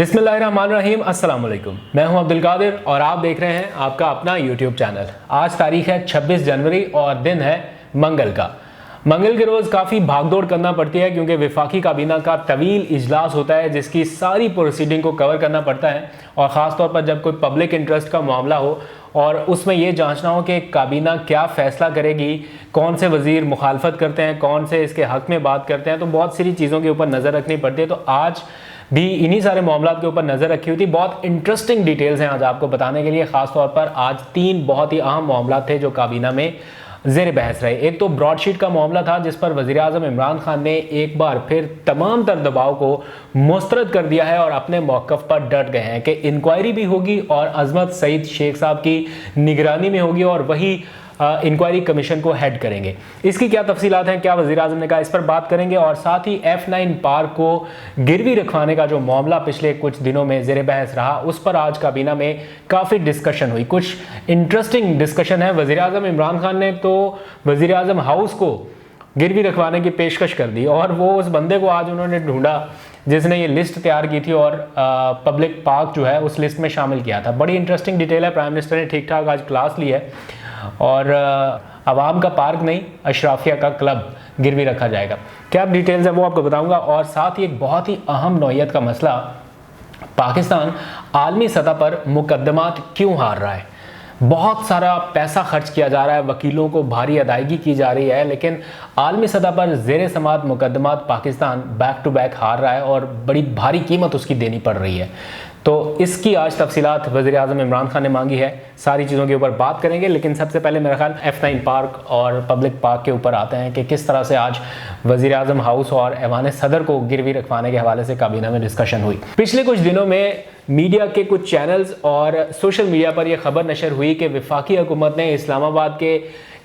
बिस्मिल्लाहिर्रहमानिर्रहीम, अस्सलाम वालेकुम। मैं हूं अब्दुल कादिर और आप देख रहे हैं आपका अपना यूट्यूब चैनल। आज तारीख है 26 जनवरी और दिन है मंगल का। मंगल के रोज़ काफ़ी भागदौड़ करना पड़ती है क्योंकि वफाकी काबीना का तवील इजलास होता है जिसकी सारी प्रोसीडिंग को कवर करना पड़ता है, और ख़ास तौर पर जब कोई पब्लिक इंटरेस्ट का मामला हो और उसमें ये जांचना हो कि काबीना क्या फ़ैसला करेगी, कौन से वज़ीर मुखालफत करते हैं, कौन से इसके हक़ में बात करते हैं, तो बहुत सारी चीज़ों के ऊपर नज़र रखनी पड़ती है। तो आज भी इन्हीं सारे मामलों के ऊपर नज़र रखी हुई थी। बहुत इंटरेस्टिंग डिटेल्स हैं आज आपको बताने के लिए। ख़ास तौर पर आज 3 बहुत ही अहम मामला थे जो काबीना में ज़ेर बहस रहे। एक तो ब्रॉडशीट का मामला था जिस पर वज़ीर आज़म इमरान खान ने एक बार फिर तमाम तर दबाव को मुस्तरद कर दिया है और अपने मौक़िफ़ पर डट गए हैं कि इंक्वायरी भी होगी और अज़मत सईद शेख साहब की निगरानी में होगी और वही इंक्वायरी कमीशन को हेड करेंगे। इसकी क्या तफसीलात हैं, क्या वज़ीर आज़म ने कहा, इस पर बात करेंगे। और साथ ही F9 पार्क को गिरवी रखवाने का जो मामला पिछले कुछ दिनों में ज़ेर बहस रहा, उस पर आज काबीना में काफ़ी डिस्कशन हुई। कुछ इंटरेस्टिंग डिस्कशन है। वज़ीर आज़म इमरान खान ने तो वज़ीर आज़म हाउस को गिरवी रखवाने की पेशकश कर दी और वो उस बंदे को आज उन्होंने ढूंढा जिसने ये लिस्ट तैयार की थी और पब्लिक पार्क जो है उस लिस्ट में शामिल किया था। बड़ी इंटरेस्टिंग डिटेल है। प्राइम मिनिस्टर ने ठीक ठाक आज क्लास ली है और अवाम का पार्क नहीं, अशराफिया का क्लब गिरवी रखा जाएगा। क्या डिटेल्स है वो आपको बताऊंगा। और साथ ही एक बहुत ही अहम नौयत का मसला, पाकिस्तान आलमी सतह पर मुकदमात क्यों हार रहा है। बहुत सारा पैसा खर्च किया जा रहा है, वकीलों को भारी अदायगी की जा रही है, लेकिन आलमी सतह पर ज़ेर समात मुकदमात पाकिस्तान बैक टू बैक हार रहा है और बड़ी भारी कीमत उसकी देनी पड़ रही है। तो इसकी आज तफसीलात वज़ीर आज़म इमरान खान ने मांगी है। सारी चीज़ों के ऊपर बात करेंगे, लेकिन सबसे पहले मेरा ख्याल F9 पार्क और पब्लिक पार्क के ऊपर आते हैं कि किस तरह से आज वज़ीर आज़म हाउस और ऐवान सदर को गिरवी रखवाने के हवाले से काबीना में डिस्कशन हुई। पिछले कुछ दिनों में मीडिया के कुछ चैनल्स और सोशल मीडिया पर यह खबर नशर हुई कि वफाकी हुकूमत ने इस्लामाबाद के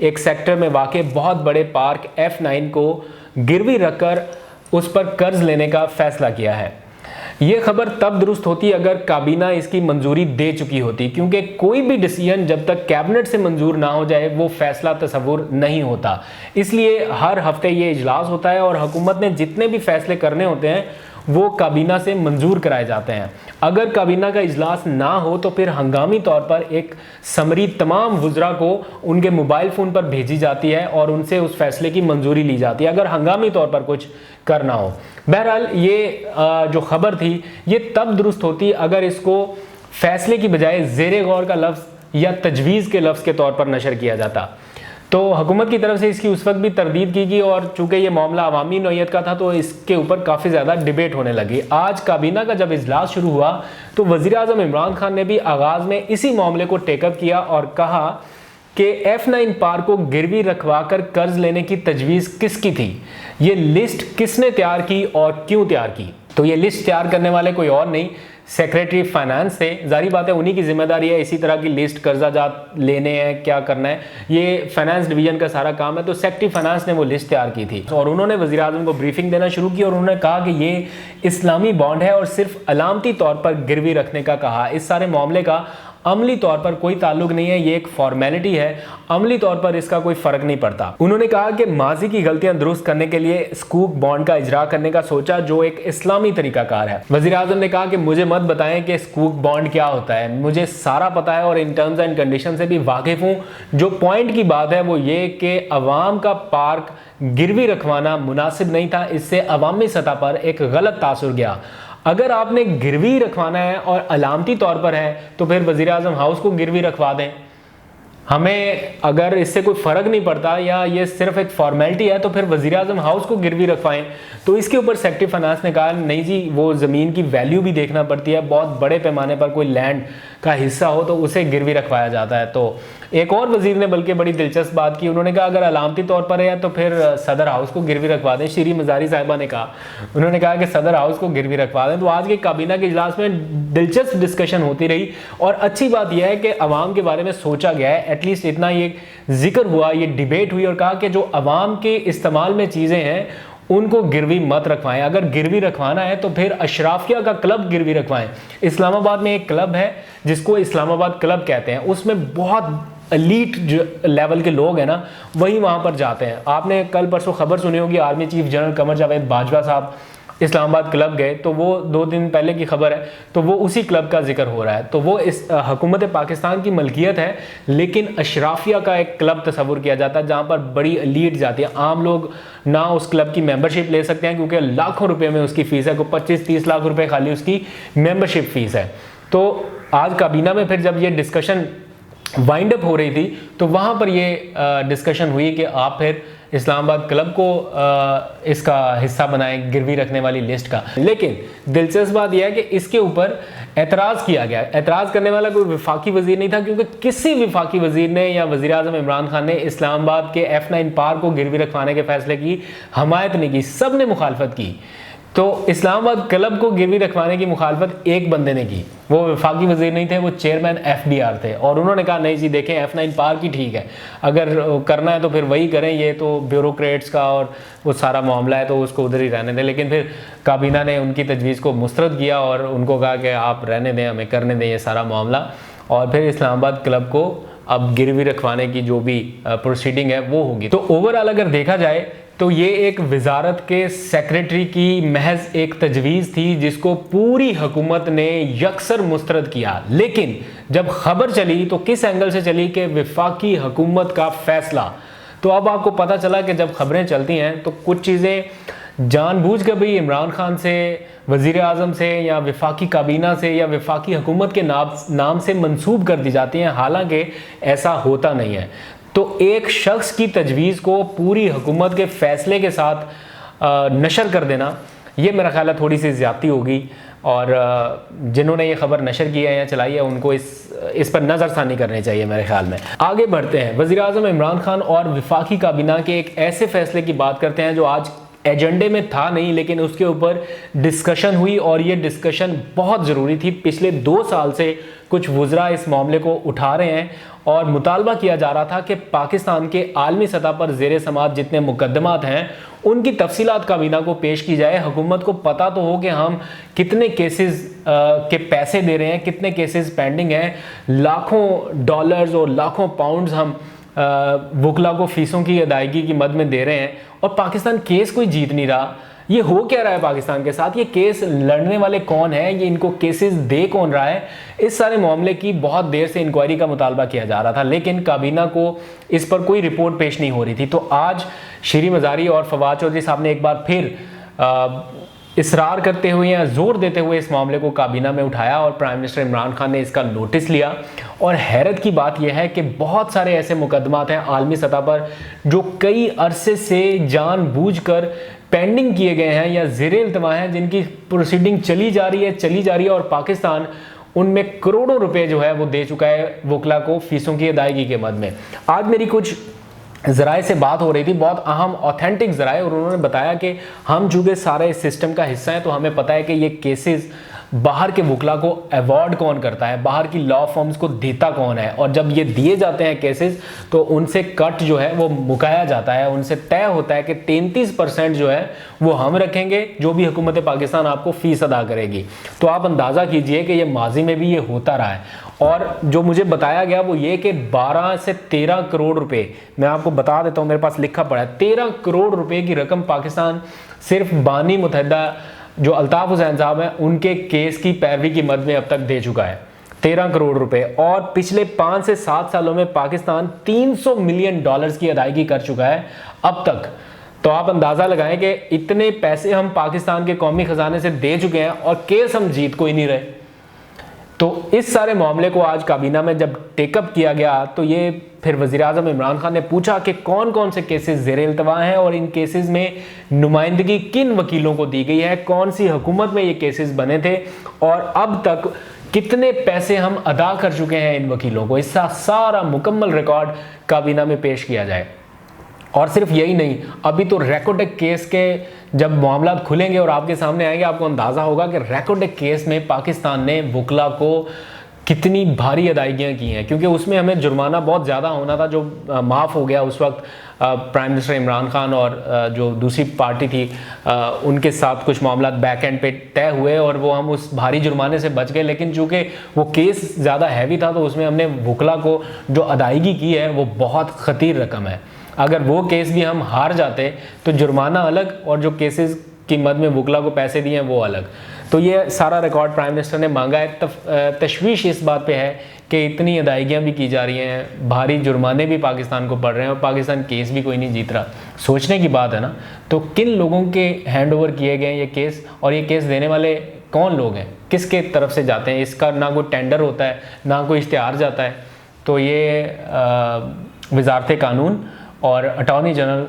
एक सेक्टर में वाक़ बहुत बड़े पार्क F9 को गिरवी रखकर उस पर कर्ज लेने का फ़ैसला किया है। ये खबर तब दुरुस्त होती अगर काबीना इसकी मंजूरी दे चुकी होती, क्योंकि कोई भी डिसीजन जब तक कैबिनेट से मंजूर ना हो जाए वो फैसला तस्वुर नहीं होता। इसलिए हर हफ्ते ये इजलास होता है और हुकूमत ने जितने भी फैसले करने होते हैं वो काबीना से मंजूर कराए जाते हैं। अगर काबीना का इजलास ना हो तो फिर हंगामी तौर पर एक समरी तमाम वुज़रा को उनके मोबाइल फ़ोन पर भेजी जाती है और उनसे उस फैसले की मंजूरी ली जाती है अगर हंगामी तौर पर कुछ करना हो। बहरहाल ये जो खबर थी ये तब दुरुस्त होती अगर इसको फैसले की बजाय ज़ेरे गौर का लफ्ज़ या तजवीज़ के लफ्ज़ के तौर पर नशर किया जाता। तो हुकूमत की तरफ से इसकी उस वक्त भी तरदीद की गई और चूंकि ये मामला अवामी नौयत का था तो इसके ऊपर काफ़ी ज़्यादा डिबेट होने लगी। आज काबीना का जब इजलास शुरू हुआ तो वज़ीर आज़म इमरान खान ने भी आगाज़ में इसी मामले को टेकअप किया और कहा कि F9 पार्क को गिरवी रखवा कर कर्ज लेने की तजवीज़ किसकी थी, ये लिस्ट किसने तैयार की और क्यों तैयार की। तो ये लिस्ट तैयार करने वाले कोई और नहीं, सेक्रेटरी फाइनेंस थे। जारी बात है उन्हीं की जिम्मेदारी है इसी तरह की लिस्ट कर्जा जात लेने हैं, क्या करना है, ये फाइनेंस डिवीजन का सारा काम है। तो सेक्रेटरी फाइनेंस ने वो लिस्ट तैयार की थी और उन्होंने वज़ीर आज़म को ब्रीफिंग देना शुरू की और उन्होंने कहा कि ये इस्लामी बॉन्ड है और सिर्फ अलामती तौर पर गिरवी रखने का कहा। इस सारे मामले का अमली तौर पर कोई ताल्लुक नहीं है, ये एक फॉर्मेलिटी है, अमली तौर पर इसका कोई फ़र्क नहीं पड़ता। उन्होंने कहा कि माजी की गलतियां दुरुस्त करने के लिए स्कूक बॉन्ड का इजरा करने का सोचा जो एक इस्लामी तरीकाकार है। वज़ीर आज़म ने कहा कि मुझे मत बताएं कि स्कूक बॉन्ड क्या होता है, मुझे सारा पता है और इन टर्म्स एंड कंडीशन से भी वाकिफ़ हूँ। जो पॉइंट की बात है वो ये कि अवाम का पार्क गिरवी रखवाना मुनासिब नहीं था, इससे अवामी सतह पर एक गलत तासुर गया। अगर आपने गिरवी रखवाना है और अलामती तौर पर है तो फिर वज़ीर आज़म हाउस को गिरवी रखवा दें। हमें अगर इससे कोई फ़र्क नहीं पड़ता या ये सिर्फ एक फॉर्मेलिटी है तो फिर वज़ीर आज़म हाउस को गिरवी रखवाएं। तो इसके ऊपर सेक्रेटरी फाइनेंस ने कहा नहीं जी, वो ज़मीन की वैल्यू भी देखना पड़ती है, बहुत बड़े पैमाने पर कोई लैंड का हिस्सा हो तो उसे गिरवी रखवाया जाता है। तो एक और वज़ीर ने बल्कि बड़ी दिलचस्प बात की, उन्होंने कहा अगर अलामती तौर पर है तो फिर सदर हाउस को गिरवी रखवा दें। श्री मज़ारी साहिबा ने कहा, उन्होंने कहा कि सदर हाउस को गिरवी रखवा दें। तो आज के काबीना के इजलास में दिलचस्प डिस्कशन होती रही और अच्छी बात यह है कि अवाम के बारे में सोचा गया है, एटलीस्ट इतना ये जिक्र हुआ, ये डिबेट हुई और कहा कि जो अवाम के इस्तेमाल में चीज़ें हैं उनको गिरवी मत रखवाएं। अगर गिरवी रखवाना है तो फिर अशराफिया का क्लब गिरवी रखवाएं। इस्लामाबाद में एक क्लब है जिसको इस्लामाबाद क्लब कहते हैं, उसमें बहुत एलीट जो लेवल के लोग हैं ना वही वहाँ पर जाते हैं। आपने कल परसों खबर सुनी होगी, army chief general Qamar Javed Bajwa साहब इस्लामाबाद क्लब गए, तो वो 2 दिन पहले की खबर है, तो वो उसी क्लब का जिक्र हो रहा है। तो वो इस हुकूमत पाकिस्तान की मलकियत है, लेकिन अशराफिया का एक क्लब तस्वुर किया जाता है जहाँ पर बड़ी एलीट जाती है। आम लोग ना उस क्लब की मेंबरशिप ले सकते हैं क्योंकि लाखों रुपए में उसकी फ़ीस है, को 25-30 लाख रुपए खाली उसकी मेंबरशिप फ़ीस है। तो आज काबीना में फिर जब ये डिस्कशन वाइंड अप हो रही थी तो वहाँ पर ये डिस्कशन हुई कि आप फिर इस्लामाबाद क्लब को इसका हिस्सा बनाएं, गिरवी रखने वाली लिस्ट का। लेकिन दिलचस्प बात यह है कि इसके ऊपर एतराज़ किया गया। एतराज़ करने वाला कोई वफाकी वजीर नहीं था, क्योंकि किसी वफाकी वजीर ने या वज़ीर आज़म इमरान खान ने इस्लामाबाद के F9 पार्क को गिरवी रखवाने के फैसले की हमायत नहीं की, सब ने मुखालफत की। तो इस्लामाबाद क्लब को गिरवी रखवाने की मुखालफत एक बंदे ने की, वो वफाकी वजीर नहीं थे, वो चेयरमैन FBR थे, और उन्होंने कहा नहीं जी देखें F9 पार्क ही ठीक है, अगर करना है तो फिर वही करें, ये तो ब्यूरोक्रेट्स का और वो सारा मामला है तो उसको उधर ही रहने दें। लेकिन फिर काबीना ने उनकी तजवीज़ को मुस्तरद किया और उनको कहा कि आप रहने दें, हमें करने दें ये सारा मामला, और फिर इस्लामाबाद क्लब को अब गिरवी रखवाने की जो भी प्रोसीडिंग है वो होगी। तो ओवरऑल अगर देखा जाए तो ये एक वजारत के सेक्रेटरी की महज एक तजवीज़ थी जिसको पूरी हुकूमत ने यकसर मुस्तरद किया। लेकिन जब खबर चली तो किस एंगल से चली कि वफाकी हुकूमत का फैसला, तो अब आपको पता चला कि जब खबरें चलती हैं तो कुछ चीज़ें जानबूझकर भी इमरान खान से, वज़ीर आज़म से या वफाकी काबीना से या वफाकी हुकूमत के नाम से मंसूब कर दी जाती हैं, हालांकि ऐसा होता नहीं है। तो एक शख्स की तजवीज़ को पूरी हुकूमत के फ़ैसले के साथ नशर कर देना, ये मेरा ख्याल है थोड़ी सी ज़्यादती होगी, और जिन्होंने ये खबर नशर की है या चलाई है उनको इस पर नज़रसानी करनी चाहिए मेरे ख्याल में। आगे बढ़ते हैं, वज़ीर आज़म इमरान खान और वफाकी काबीना के एक ऐसे फ़ैसले की बात करते हैं जो आज एजेंडे में था नहीं, लेकिन उसके ऊपर डिस्कशन हुई, और ये डिस्कशन बहुत ज़रूरी थी। पिछले 2 साल से कुछ वुज़रा इस मामले को उठा रहे हैं और मुतालबा किया जा रहा था कि पाकिस्तान के आलमी सतह पर ज़ेरे समात जितने मुकदमात हैं उनकी तफसीलात काबीना को पेश की जाए। हुकूमत को पता तो हो कि हम कितने केसेस के पैसे दे रहे हैं, कितने केसेस पेंडिंग हैं, लाखों डॉलर्स और लाखों पाउंड्स हम वकला को फ़ीसों की अदायगी की मद में दे रहे हैं, और पाकिस्तान केस कोई जीत नहीं रहा। ये हो क्या रहा है पाकिस्तान के साथ, ये केस लड़ने वाले कौन है, ये इनको केसेस दे कौन रहा है, इस सारे मामले की बहुत देर से इंक्वायरी का मुतालबा किया जा रहा था, लेकिन काबीना को इस पर कोई रिपोर्ट पेश नहीं हो रही थी। तो आज शीरी मज़ारी और फवाद चौधरी साहब ने एक बार फिर इसरार करते हुए या जोर देते हुए इस मामले को काबीना में उठाया, और प्राइम मिनिस्टर इमरान खान ने इसका नोटिस लिया। और हैरत की बात यह है कि बहुत सारे ऐसे मुकदमात हैं आलमी सतह पर जो कई अरसे से जानबूझकर पेंडिंग किए गए हैं या ज़ेरे इल्तवा हैं, जिनकी प्रोसीडिंग चली जा रही है, और पाकिस्तान उनमें करोड़ों रुपए जो है वो दे चुका है वकला को फ़ीसों की अदायगी के मद में। आज मेरी कुछ ज़राए से बात हो रही थी, बहुत अहम ऑथेंटिक ज़राए, और उन्होंने बताया कि हम चूँकि सारे इस सिस्टम का हिस्सा हैं तो हमें पता है कि ये केसेस बाहर के वकला को अवॉर्ड कौन करता है, बाहर की लॉ फॉर्म्स को देता कौन है, और जब ये दिए जाते हैं केसेस तो उनसे कट जो है वो मुकाया जाता है, उनसे तय होता है कि 33% जो है वो हम रखेंगे, जो भी हुकूमत पाकिस्तान आपको फ़ीस अदा करेगी। तो आप अंदाज़ा कीजिए कि ये माजी में भी ये होता रहा है। और जो मुझे बताया गया वो ये कि 12 से 13 करोड़ रुपए, मैं आपको बता देता हूँ, मेरे पास लिखा पड़ा है, 13 करोड़ रुपए की रकम पाकिस्तान सिर्फ बानी मुतहदा जो अल्ताफ़ हुसैन साहब हैं उनके केस की पैरवी की मद में अब तक दे चुका है, 13 करोड़ रुपए। और पिछले 5 से 7 सालों में पाकिस्तान $300 मिलियन की अदायगी कर चुका है अब तक। तो आप अंदाज़ा लगाएं कि इतने पैसे हम पाकिस्तान के कौमी ख़जाने से दे चुके हैं और केस हम जीत कोई नहीं रहे। तो इस सारे मामले को आज काबीना में जब टेकअप किया गया तो ये फिर वज़ीर आज़म इमरान खान ने पूछा कि कौन कौन से केसेस ज़ेरे इल्तवा हैं और इन केसेस में नुमाइंदगी किन वकीलों को दी गई है, कौन सी हुकूमत में ये केसेस बने थे, और अब तक कितने पैसे हम अदा कर चुके हैं इन वकीलों को। इसका सारा मुकम्मल रिकॉर्ड काबीना में पेश किया जाए। और सिर्फ यही नहीं, अभी तो रैकोटेक केस के जब मामला खुलेंगे और आपके सामने आएंगे, आपको अंदाज़ा होगा कि रैकोटेक केस में पाकिस्तान ने वकला को कितनी भारी अदायगियाँ की हैं, क्योंकि उसमें हमें जुर्माना बहुत ज़्यादा होना था जो माफ़ हो गया उस वक्त। प्राइम मिनिस्टर इमरान खान और जो दूसरी पार्टी थी उनके साथ कुछ मामला बैक एंड पे तय हुए और वो हम उस भारी जुर्माने से बच गए। लेकिन चूँकि वो केस ज़्यादा हैवी था तो उसमें हमने वकला को जो अदायगी की है वो बहुत ख़तीर रकम है। अगर वो केस भी हम हार जाते तो जुर्माना अलग और जो केसेस की मद में वकला को पैसे दिए हैं वो अलग। तो ये सारा रिकॉर्ड प्राइम मिनिस्टर ने मांगा है। तशवीश इस बात पे है कि इतनी अदायगियाँ भी की जा रही हैं, भारी जुर्माने भी पाकिस्तान को पड़ रहे हैं और पाकिस्तान केस भी कोई नहीं जीत रहा। सोचने की बात है ना। तो किन लोगों के हैंड ओवर किए गए ये केस, और ये केस देने वाले कौन लोग हैं, किसके तरफ से जाते हैं, इसका ना कोई टेंडर होता है ना कोई इश्तिहार जाता है। तो ये वजारत कानून और अटॉर्नी जनरल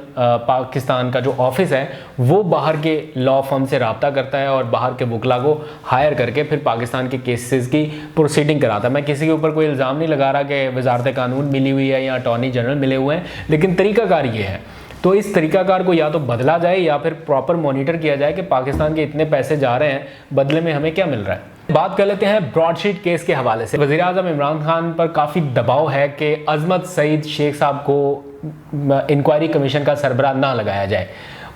पाकिस्तान का जो ऑफिस है वो बाहर के लॉ फर्म से रब्ता करता है और बाहर के वकला को हायर करके फिर पाकिस्तान के केसेस की प्रोसीडिंग कराता है। मैं किसी के ऊपर कोई इल्ज़ाम नहीं लगा रहा कि वजारत कानून मिली हुई है या अटॉर्नी जनरल मिले हुए हैं, लेकिन तरीक़ाकार ये है। तो इस तरीक़ाकार को या तो बदला जाए या फिर प्रॉपर मॉनिटर किया जाए कि पाकिस्तान के इतने पैसे जा रहे हैं, बदले में हमें क्या मिल रहा है। बात कर लेते हैं ब्रॉडशीट केस के हवाले से। वज़ीर आज़म इमरान खान पर काफ़ी दबाव है कि अजमत सईद शेख साहब को इंक्वायरी कमीशन का सरबराह ना लगाया जाए।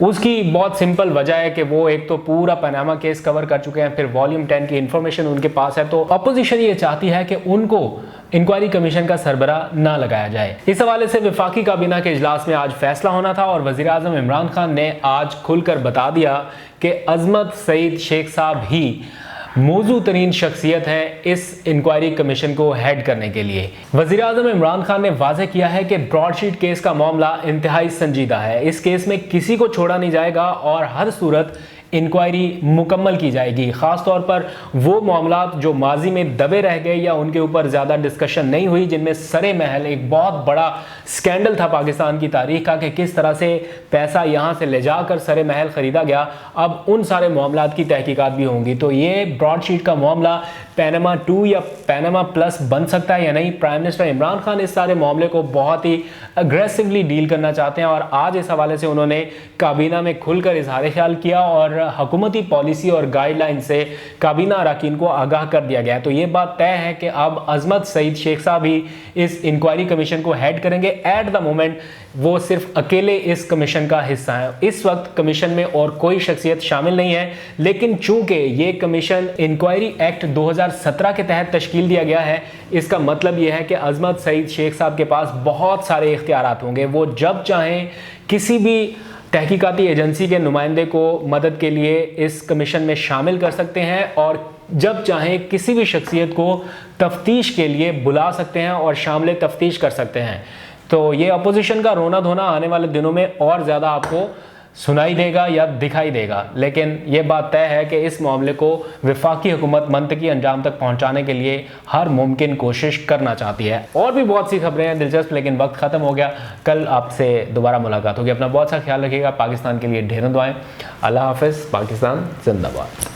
उसकी बहुत सिंपल वजह है कि वो एक तो पूरा पनामा केस कवर कर चुके हैं, फिर वॉल्यूम 10 की इंफॉर्मेशन उनके पास है। तो अपोजिशन ये चाहती है कि उनको इंक्वायरी कमीशन का सरबराह ना लगाया जाए। इस हवाले से वफाकी काबीना के इजलास में आज फैसला होना था और वज़ीर आज़म इमरान खान ने आज खुलकर बता दिया कि अजमत सईद शेख साहब ही मौजू तरीन शख्सियत है इस इंक्वायरी कमीशन को हेड करने के लिए। वज़ीर आज़म इमरान खान ने वाज़ेह किया है कि ब्रॉडशीट केस का मामला इंतहाई संजीदा है। इस केस में किसी को छोड़ा नहीं जाएगा और हर सूरत इंक्वायरी मुकम्मल की जाएगी। ख़ास तौर पर वो मामलात जो माजी में दबे रह गए या उनके ऊपर ज़्यादा डिस्कशन नहीं हुई, जिनमें सरे महल एक बहुत बड़ा स्कैंडल था पाकिस्तान की तारीख का कि किस तरह से पैसा यहाँ से ले जाकर सरे महल ख़रीदा गया। अब उन सारे मामलात की तहकीकात भी होंगी। तो ये ब्रॉडशीट का मामला पैनामा 2 या पैनामा प्लस बन सकता है या नहीं। प्राइम मिनिस्टर इमरान खान इस सारे मामले को बहुत ही अग्रेसिवली डील करना चाहते हैं और आज इस हवाले से उन्होंने काबीना में खुलकर इजहार ख्याल किया और हुकूमती पॉलिसी और गाइडलाइन से काबीना अरकान को आगाह कर दिया गया है। तो ये बात तय है कि अब अजमत सईद शेख साहब ही इस इंक्वायरी कमीशन को हेड करेंगे। एट द मोमेंट वो सिर्फ अकेले इस कमीशन का हिस्सा है। इस वक्त कमीशन में और कोई शख्सियत शामिल नहीं है, लेकिन चूंकि ये कमीशन इंक्वायरी एक्ट 2017 के तहत तश्कील दिया गया है, इसका मतलब यह है कि अजमत सईद शेख साहब के पास बहुत सारे इख्तियारात होंगे। वो जब चाहें किसी भी तहकीकाती एजेंसी के नुमाइंदे को मदद के लिए इस कमीशन में शामिल कर सकते हैं और जब चाहें किसी भी शख्सियत को तफ्तीश के लिए बुला सकते हैं और शामिल तफ्तीश कर सकते हैं। तो ये अपोजिशन का रोना धोना आने वाले दिनों में और ज़्यादा आपको सुनाई देगा या दिखाई देगा, लेकिन ये बात तय है कि इस मामले को वफाकी हुकूमत मंतकी अंजाम तक पहुंचाने के लिए हर मुमकिन कोशिश करना चाहती है। और भी बहुत सी खबरें हैं दिलचस्प, लेकिन वक्त ख़त्म हो गया। कल आपसे दोबारा मुलाकात होगी। अपना बहुत सा ख्याल रखिएगा। पाकिस्तान के लिए ढेरों दुआएं। अल्लाह हाफ़िज़। पाकिस्तान जिंदाबाद।